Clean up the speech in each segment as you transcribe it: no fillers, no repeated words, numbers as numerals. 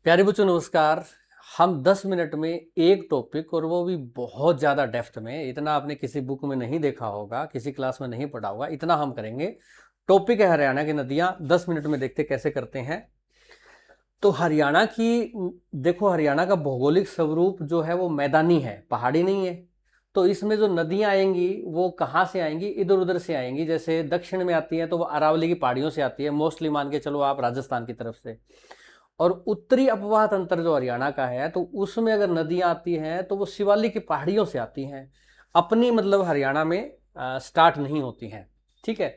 प्यारे बच्चों नमस्कार। हम 10 मिनट में एक टॉपिक और वो भी बहुत ज़्यादा डेप्थ में, इतना आपने किसी बुक में नहीं देखा होगा, किसी क्लास में नहीं पढ़ा होगा, इतना हम करेंगे। टॉपिक है हरियाणा की नदियाँ। 10 मिनट में देखते कैसे करते हैं। तो हरियाणा की देखो, हरियाणा का भौगोलिक स्वरूप जो है वो मैदानी है, पहाड़ी नहीं है। तो इसमें जो नदियाँ आएंगी वो कहाँ से आएंगी? इधर उधर से आएंगी। जैसे दक्षिण में आती हैं तो वो अरावली की पहाड़ियों से आती है, मोस्टली मान के चलो आप राजस्थान की तरफ से। और उत्तरी अपवाह तंत्र जो हरियाणा का है तो उसमें अगर नदियां आती हैं तो वो शिवालिक की पहाड़ियों से आती हैं, अपनी मतलब हरियाणा में स्टार्ट नहीं होती हैं। ठीक है।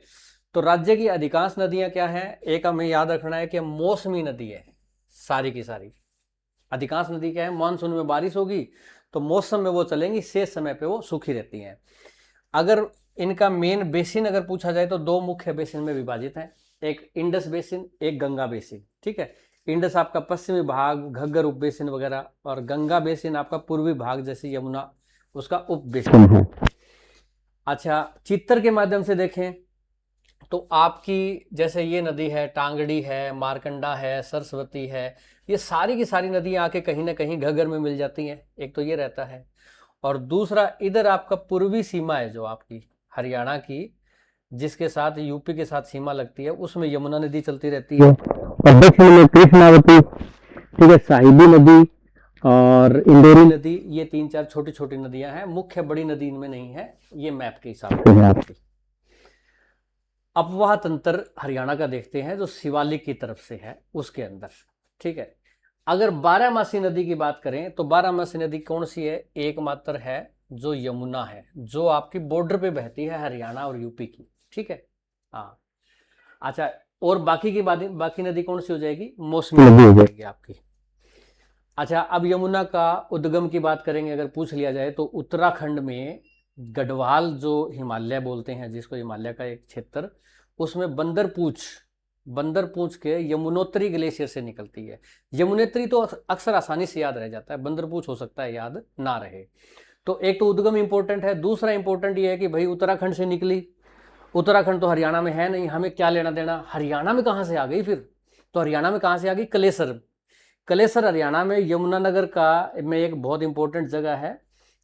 तो राज्य की अधिकांश नदियां क्या हैं? एक हमें याद रखना है कि मौसमी नदी है सारी की सारी। अधिकांश नदी क्या है? मानसून में बारिश होगी तो मौसम में वो चलेंगी, शेष समय पे वो सूखी रहती हैं। अगर इनका मेन बेसिन अगर पूछा जाए तो दो मुख्य बेसिन में विभाजित है, एक इंडस बेसिन, एक गंगा बेसिन। ठीक है। इंडस आपका पश्चिमी भाग, घग्गर उप बेसिन वगैरह, और गंगा बेसिन आपका पूर्वी भाग जैसे यमुना, उसका उप बेसिन है। अच्छा, चित्र के माध्यम से देखें तो आपकी जैसे ये नदी है, टांगड़ी है, मारकंडा है, सरस्वती है, ये सारी की सारी नदियां आके कहीं ना कहीं घग्गर में मिल जाती हैं। एक तो ये रहता है, और दूसरा इधर आपका पूर्वी सीमा है जो आपकी हरियाणा की, जिसके साथ यूपी के साथ सीमा लगती है, उसमें यमुना नदी चलती रहती है। और दक्षिण में कृष्णावती, ठीक है, साहिबी नदी और इंदौरी नदी, ये तीन चार छोटी छोटी नदियां हैं। मुख्य बड़ी नदी इनमें नहीं है, ये मैप के हिसाब से है आपकी। अपवाह तंत्र हरियाणा का देखते हैं जो शिवालिक की तरफ से है उसके अंदर। ठीक है। अगर बारहमासी नदी की बात करें तो बारहमासी नदी कौन सी है? एकमात्र है जो यमुना है, जो आपकी बॉर्डर पे बहती है हरियाणा और यूपी की। ठीक है। हाँ। अच्छा, और बाकी की बाकी नदी कौन सी हो जाएगी? मौसमी नदी हो जाएगी आपकी। अच्छा, अब यमुना का उद्गम की बात करेंगे अगर पूछ लिया जाए तो उत्तराखंड में गढ़वाल जो हिमालय बोलते हैं, जिसको हिमालय का एक क्षेत्र, उसमें बंदरपूंछ के यमुनोत्री ग्लेशियर से निकलती है। यमुनेत्री तो अक्सर आसानी से याद रह जाता है, बंदरपूंछ हो सकता है याद ना रहे। तो एक तो उद्गम इंपॉर्टेंट है, दूसरा इंपॉर्टेंट ये है कि भाई उत्तराखंड से निकली। उत्तराखंड तो हरियाणा में है नहीं, हमें क्या लेना देना? हरियाणा में कहाँ से आ गई फिर? तो हरियाणा में कहाँ से आ गई? कलेसर। कलेसर हरियाणा में यमुनानगर का में एक बहुत इंपॉर्टेंट जगह है।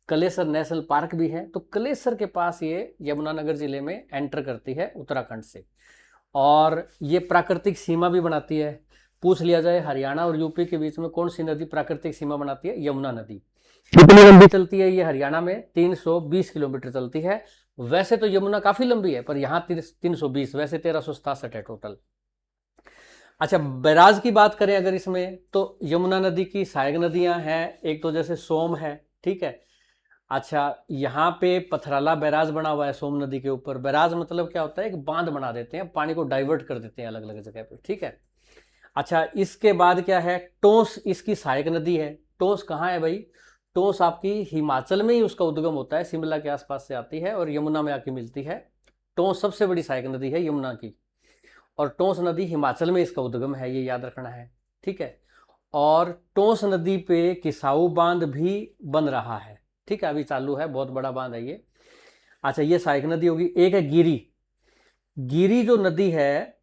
कलेसर नेशनल पार्क भी है। तो कलेसर के पास ये यमुनानगर जिले में एंटर करती है उत्तराखंड से, और ये प्राकृतिक सीमा भी बनाती है। पूछ लिया जाए हरियाणा और यूपी के बीच में कौन सी नदी प्राकृतिक सीमा बनाती है? यमुना नदी। कितनी लंबी चलती है ये हरियाणा में? 320 किलोमीटर चलती है। वैसे तो यमुना काफी लंबी है, पर यहाँ 320, वैसे 1367 है टोटल। अच्छा, बैराज की बात करें अगर इसमें तो यमुना नदी की सहायक नदियां हैं। एक तो जैसे सोम है, ठीक है। अच्छा, यहाँ पे पथराला बैराज बना हुआ है सोम नदी के ऊपर। बैराज मतलब क्या होता है? एक बांध बना देते हैं, पानी को डाइवर्ट कर देते हैं अलग अलग जगह पे। ठीक है। अच्छा, इसके बाद क्या है? टोंस इसकी सहायक नदी है। टोंस कहाँ है भाई? टोंस आपकी हिमाचल में ही उसका उद्गम होता है, शिमला के आसपास से आती है और यमुना में आके मिलती है। टोंस सबसे बड़ी सहायक नदी है यमुना की, और टोंस नदी हिमाचल में इसका उद्गम है, ये याद रखना है। ठीक है। और टोंस नदी पे किसाऊ बांध भी बन रहा है। ठीक है, अभी चालू है, बहुत बड़ा बांध है ये। अच्छा, ये सहायक नदी होगी। एक है गिरी। गिरी जो नदी है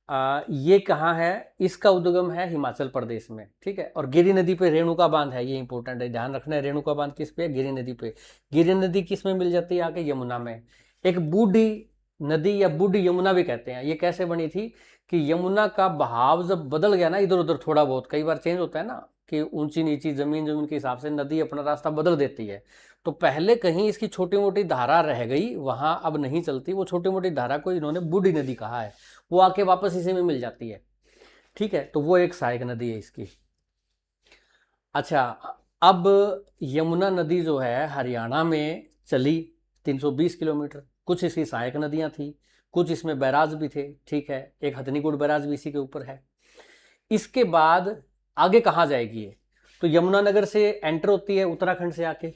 ये कहाँ है? इसका उद्गम है हिमाचल प्रदेश में। ठीक है। और गिरी नदी पे रेणुका बांध है, ये इंपॉर्टेंट है, ध्यान रखना है। रेणुका बांध किस पे? गिरी नदी पे। गिरी नदी किस में मिल जाती है? आके यमुना में। एक बूढ़ी नदी या बूढ़ी यमुना भी कहते हैं, ये कैसे बनी थी कि यमुना का बहाव जब बदल गया ना, इधर उधर थोड़ा बहुत, कई बार चेंज होता है ना कि ऊंची नीची जमीन जमीन के हिसाब से नदी अपना रास्ता बदल देती है। तो पहले कहीं इसकी छोटी मोटी धारा रह गई, वहां अब नहीं चलती, वो छोटी मोटी धारा को इन्होंने बूढ़ी नदी कहा है, वो आके वापस इसी में मिल जाती है। ठीक है। तो वो एक सहायक नदी है इसकी। अच्छा, अब यमुना नदी जो है हरियाणा में चली 320 किलोमीटर। कुछ इसकी सहायक नदियां थी, कुछ इसमें बैराज भी थे। ठीक है। एक हथनीकुंड बैराज भी इसी के ऊपर है। इसके बाद आगे कहाँ जाएगी ये? तो यमुनानगर से एंटर होती है उत्तराखंड से आके,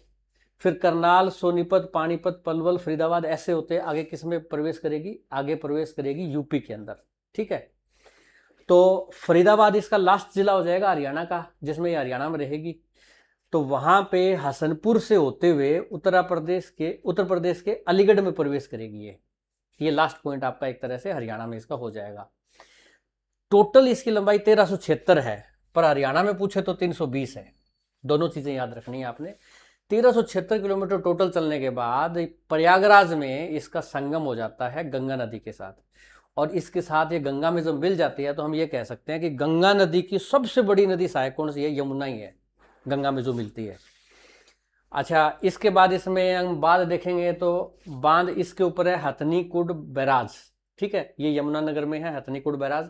फिर करनाल, सोनीपत, पानीपत, पलवल, फरीदाबाद, ऐसे होते आगे किस में प्रवेश करेगी? आगे प्रवेश करेगी यूपी के अंदर। ठीक है। तो फरीदाबाद इसका लास्ट जिला हो जाएगा हरियाणा का, जिसमें ये हरियाणा में रहेगी। तो वहां पे हसनपुर से होते हुए उत्तर प्रदेश के अलीगढ़ में प्रवेश करेगी ये लास्ट पॉइंट आपका एक तरह से हरियाणा में इसका हो जाएगा। टोटल इसकी लंबाई 1376 है। पर हरियाणा में पूछे तो 320 है। दोनों चीजें याद रखनी है आपने। 1376 किलोमीटर टोटल चलने के बाद प्रयागराज में इसका संगम हो जाता है गंगा नदी के साथ, और इसके साथ ये गंगा में जब मिल जाती है तो हम ये कह सकते हैं कि गंगा नदी की सबसे बड़ी नदी सहायक कौन सी है? यमुना ही है, गंगा में जो मिलती है। अच्छा, इसके बाद इसमें हम बांध देखेंगे तो बांध इसके ऊपर है हथनीकुंड बैराज, ठीक है, ये यमुनानगर में है हथनीकुंड बैराज।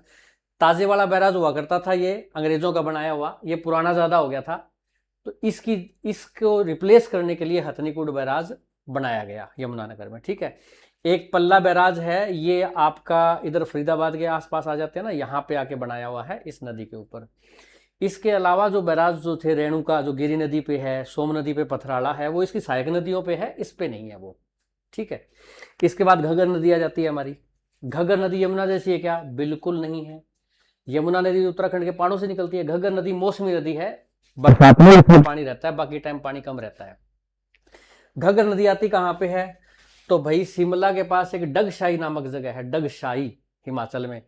ताजेवाला बैराज हुआ करता था, ये अंग्रेजों का बनाया हुआ, ये पुराना ज्यादा हो गया था, तो इसको रिप्लेस करने के लिए हथनीकुंड बैराज बनाया गया यमुनानगर में, ठीक है। एक पल्ला बैराज है, ये आपका इधर फरीदाबाद के आसपास आ जाते हैं ना, यहाँ पे आके बनाया हुआ है इस नदी के ऊपर। इसके अलावा जो बैराज जो थे रेणुका जो गिरी नदी पे है, सोम नदी पे पथराला है, वो इसकी सहायक नदियों पे है, इस पे नहीं है वो, ठीक है। इसके बाद घग्गर नदी आ जाती है हमारी। घग्गर नदी यमुना जैसी है क्या? बिल्कुल नहीं है। यमुना नदी उत्तराखंड के पहाड़ों से निकलती है। घग्गर नदी मौसमी नदी है, बरसात में इसमें पानी रहता है, बाकी टाइम पानी कम रहता है। घग्गर नदी आती कहाँ पे है? तो भाई शिमला के पास एक डगशाई नामक जगह है, डगशाई हिमाचल में,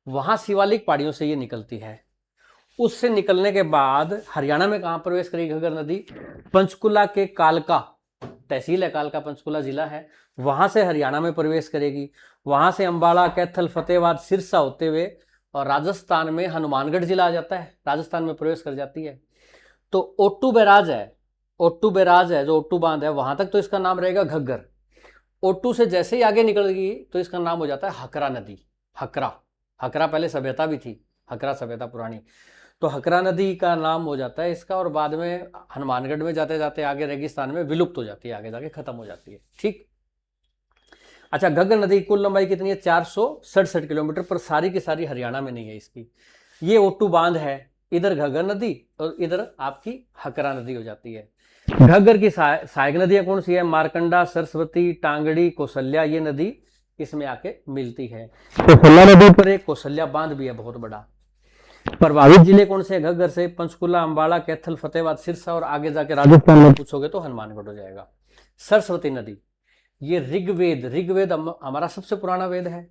वहां शिवालिक पहाड़ियों से ये निकलती है। उससे निकलने के बाद हरियाणा में कहां प्रवेश करेगी घग्गर नदी? पंचकुला के कालका तहसील है, कालका पंचकुला जिला है, वहां से हरियाणा में प्रवेश करेगी। वहां से अंबाला, कैथल, फतेहाबाद, सिरसा होते हुए और राजस्थान में हनुमानगढ़ जिला आ जाता है, राजस्थान में प्रवेश कर जाती है। तो ओट्टू बैराज है, ओट्टू बैराज है जो ओट्टू बांध है, वहां तक तो इसका नाम रहेगा घग्गर। ओट्टू से जैसे ही आगे निकल गई तो इसका नाम हो जाता है हकरा नदी। हकरा, हकरा पहले सभ्यता भी थी, हकरा सभ्यता पुरानी, तो हकरा नदी का नाम हो जाता है इसका, और बाद में हनुमानगढ़ में जाते जाते आगे रेगिस्तान में विलुप्त हो जाती है, आगे जाके खत्म हो जाती है, ठीक। अच्छा, घग्गर नदी की कुल लंबाई कितनी है? 467 किलोमीटर, पर सारी की सारी हरियाणा में नहीं है इसकी। ये ओट्टू बांध है, इधर घग्गर नदी और इधर आपकी हकरा नदी हो जाती है। घग्गर की सहायक नदियां कौन सी है? मारकंडा, सरस्वती, टांगड़ी, कौशल्या, ये नदी इसमें आके मिलती है। कौशल्या नदी पर एक कौशल्या बांध भी है बहुत बड़ा। प्रभावित जिले कौन से? घग्गर से पंचकुला, अंबाला, कैथल, फतेहाबाद, सिरसा, और आगे जाके राजस्थान में पूछोगे तो हनुमानगढ़ हो जाएगा। सरस्वती नदी, ये ऋग्वेद हमारा सबसे पुराना वेद है,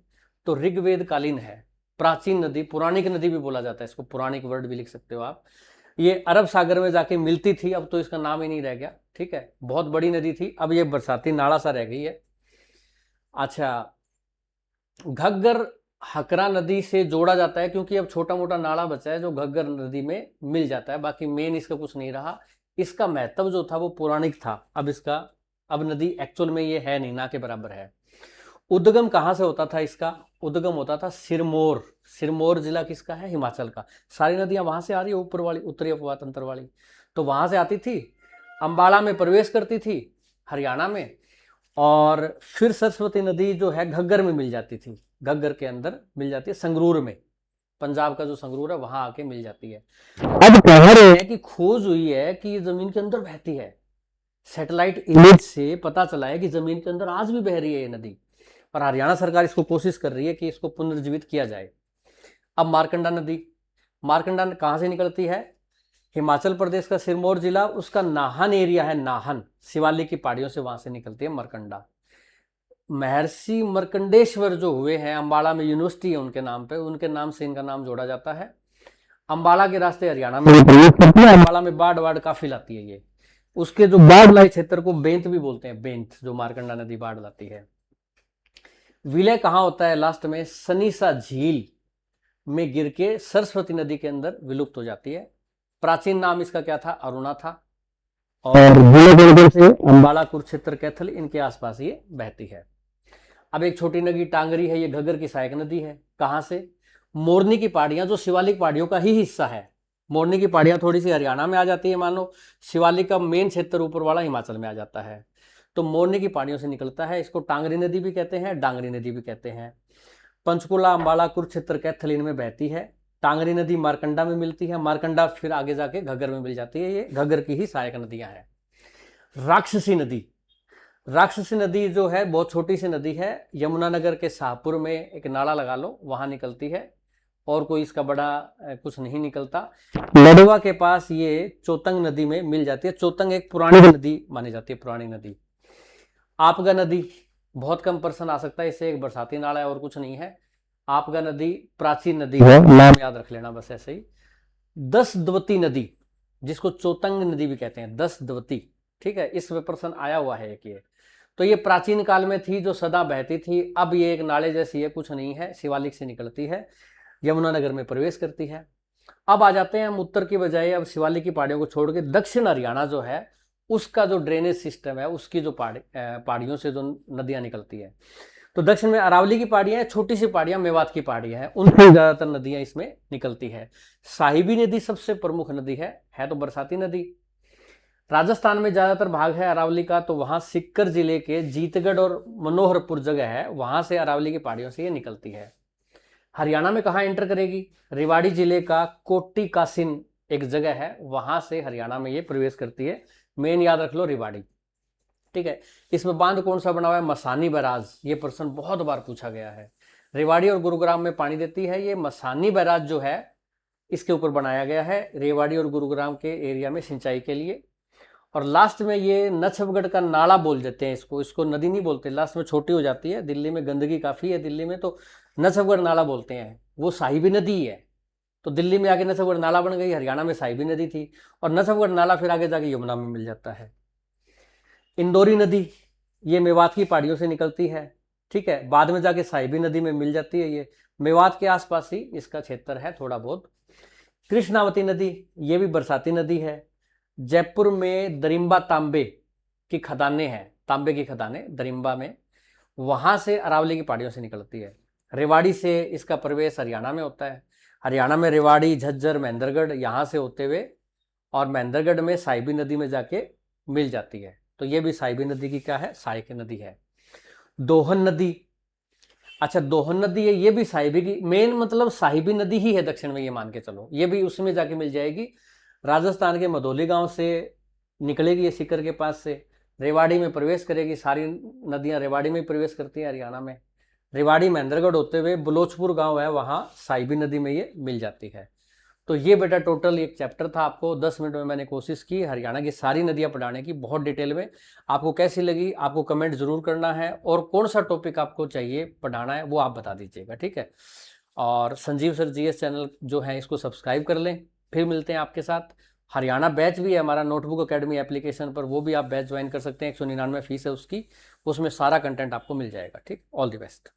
तो ऋग्वेद कालीन है, प्राचीन नदी, पौराणिक नदी भी बोला जाता है इसको, पौराणिक वर्ड भी लिख सकते हो आप। ये अरब सागर में जाके मिलती थी, अब तो इसका नाम ही नहीं रह गया, ठीक है, बहुत बड़ी नदी थी, अब ये बरसाती नाला सा रह गई है। अच्छा, घग्गर हकरा नदी से जोड़ा जाता है क्योंकि अब छोटा मोटा नाला बचा है जो घग्गर नदी में मिल जाता है, बाकी मेन इसका कुछ नहीं रहा। इसका महत्व जो था वो पौराणिक था, अब नदी एक्चुअल में ये है नहीं, ना के बराबर है। उद्गम कहाँ से होता था इसका? उद्गम होता था सिरमौर। सिरमौर जिला किसका है? हिमाचल का। सारी नदियां वहां से आ रही है, ऊपर वाली, उत्तरी अपवाद तंत्र वाली, तो वहां से आती थी, अंबाला में प्रवेश करती थी हरियाणा में, और फिर सरस्वती नदी जो है घग्गर में मिल जाती थी, घग्गर के अंदर मिल जाती है, संगरूर में, पंजाब का जो संगरूर है वहां आके मिल जाती है। अब कह रहे हैं कि खोज हुई है कि ये जमीन के अंदर बहती है, सैटेलाइट इमेज से पता चला है कि जमीन के अंदर आज भी बह रही है ये नदी, और हरियाणा सरकार इसको कोशिश कर रही है कि इसको पुनर्जीवित किया जाए। अब मारकंडा नदी, मारकंडा कहां से निकलती है? हिमाचल प्रदेश का सिरमौर जिला, उसका नाहन एरिया है, नाहन, शिवालिक की पहाड़ियों से वहां से निकलती है मारकंडा। महर्षि मार्कंडेश्वर जो हुए हैं, अंबाला में यूनिवर्सिटी है उनके नाम पे, उनके नाम से इनका नाम जोड़ा जाता है। अंबाला के रास्ते हरियाणा में प्रवेश करती है, अंबाला में बाढ़ काफी लाती है ये, उसके जो बाढ़ लाई क्षेत्र को बेंत भी बोलते हैं, बेंत, जो मारकंडा नदी बाढ़ लाती है। विलय कहाँ होता है? लास्ट में सनीसा झील में गिर के सरस्वती नदी के अंदर विलुप्त हो जाती है। प्राचीन नाम इसका क्या था? अरुणा था, और विलय से अंबाला, कुरुक्षेत्र, कैथल, इनके आसपास ये बहती है। अब एक छोटी नदी टांगरी है, ये घग्गर की सहायक नदी है। कहां से? मोरनी की पहाड़ियां, जो शिवालिक पहाड़ियों का ही हिस्सा है। मोरनी की पहाड़ियां थोड़ी सी हरियाणा में आ जाती है, मान लो शिवालिक का मेन क्षेत्र ऊपर वाला हिमाचल में आ जाता है, तो मोरनी की पहाड़ियों से निकलता है, इसको टांगरी नदी भी कहते हैं, डांगरी नदी भी कहते हैं। पंचकुला, अंबाला, कुरुक्षेत्र, कैथल, इनमें बहती है। टांगरी नदी मारकंडा में मिलती है, मारकंडा फिर आगे जाके घग्गर में मिल जाती है, ये घग्गर की ही सहायक नदियां हैं। राक्षसी नदी, राक्षसी नदी जो है बहुत छोटी सी नदी है, यमुनानगर के शाहपुर में एक नाला लगा लो, वहां निकलती है, और कोई इसका बड़ा कुछ नहीं निकलता। लडवा के पास ये चोतंग नदी में मिल जाती है, चोतंग एक पुरानी नदी मानी जाती है, पुरानी नदी। आपगा नदी, बहुत कम पर्सन आ सकता है, इससे एक बरसाती नाला है और कुछ नहीं है। आपगा नदी प्राचीन नदी है, नाम याद रख लेना बस ऐसे ही। दसद्वती नदी, जिसको चोतंग नदी भी कहते हैं, दसद्वती, ठीक है, इस में प्रश्न आया हुआ है एक ये। तो ये प्राचीन काल में थी, जो सदा बहती थी, अब ये एक नाले जैसी है, कुछ नहीं है, शिवालिक से निकलती है, यमुनानगर में प्रवेश करती है। अब आ जाते हैं हम उत्तर की बजाय अब शिवालिक की पहाड़ियों को छोड़ के दक्षिण हरियाणा जो है उसका जो ड्रेनेज सिस्टम है, उसकी जो पहाड़ियों से जो नदियां निकलती है। तो दक्षिण में अरावली की पहाड़ियां हैं, छोटी सी पहाड़ियां मेवात की पहाड़ियां हैं, उनकी ज्यादातर नदियां इसमें निकलती है। साहिबी नदी सबसे प्रमुख नदी है तो बरसाती नदी। राजस्थान में ज्यादातर भाग है अरावली का, तो वहां सिक्कर जिले के जीतगढ़ और मनोहरपुर जगह है, वहां से अरावली की पहाड़ियों से ये निकलती है। हरियाणा में कहाँ एंटर करेगी? रेवाड़ी जिले का कोटी कासिन एक जगह है, वहां से हरियाणा में ये प्रवेश करती है। मेन याद रख लो रेवाड़ी, ठीक है। इसमें बांध कौन सा बना हुआ है? मसानी बैराज, ये प्रश्न बहुत बार पूछा गया है। रेवाड़ी और गुरुग्राम में पानी देती है, ये मसानी बैराज जो है इसके ऊपर बनाया गया है, रेवाड़ी और गुरुग्राम के एरिया में सिंचाई के लिए। और लास्ट में ये नछबगढ़ का नाला बोल देते हैं इसको नदी नहीं बोलते, लास्ट में छोटी हो जाती है, दिल्ली में गंदगी काफ़ी है दिल्ली में, तो नछबगढ़ नाला बोलते हैं, वो साहिबी नदी है। तो दिल्ली में आगे नछबगढ़ नाला बन गई, हरियाणा में साहिबी नदी थी, और नछबगढ़ नाला फिर आगे जाके यमुना में मिल जाता है। इंदौरी नदी ये मेवात की पहाड़ियों से निकलती है, ठीक है, बाद में जाके साहिबी नदी में मिल जाती है। ये मेवात के आसपास ही इसका क्षेत्र है थोड़ा बहुत। कृष्णावती नदी ये भी बरसाती नदी है। जयपुर में दरिम्बा तांबे की खदानें हैं, तांबे की खदानें दरिम्बा में, वहां से अरावली की पहाड़ियों से निकलती है। रेवाड़ी से इसका प्रवेश हरियाणा में होता है, हरियाणा में रेवाड़ी, झज्जर, महेंद्रगढ़ यहाँ से होते हुए, और महेंद्रगढ़ में साहिबी नदी में जाके मिल जाती है। तो ये भी साहिबी नदी की क्या है? सहायक नदी है। दोहन नदी, अच्छा दोहन नदी है, ये भी साहिबी की, मेन मतलब साहिबी नदी ही है दक्षिण में, ये मान के चलो, ये भी उसमें जाके मिल जाएगी। राजस्थान के मधोली गांव से निकलेगी ये सीकर के पास से, रेवाड़ी में प्रवेश करेगी, सारी नदियां रेवाड़ी में प्रवेश करती हैं हरियाणा में। रेवाड़ी महेंद्रगढ़ होते हुए बलोचपुर गांव है, वहां साहिबी नदी में ये मिल जाती है। तो ये बेटा टोटल एक चैप्टर था, आपको 10 मिनट में मैंने कोशिश की हरियाणा की सारी नदियां पढ़ाने की, बहुत डिटेल में। आपको कैसी लगी आपको कमेंट जरूर करना है, और कौन सा टॉपिक आपको चाहिए पढ़ाना है वो आप बता दीजिएगा, ठीक है। और संजीव सर जीएस चैनल जो है इसको सब्सक्राइब कर लें। फिर मिलते हैं आपके साथ। हरियाणा बैच भी है हमारा नोटबुक अकेडमी एप्लीकेशन पर, वो भी आप बैच ज्वाइन कर सकते हैं, 199 फीस है उसकी, उसमें सारा कंटेंट आपको मिल जाएगा, ठीक। All the best.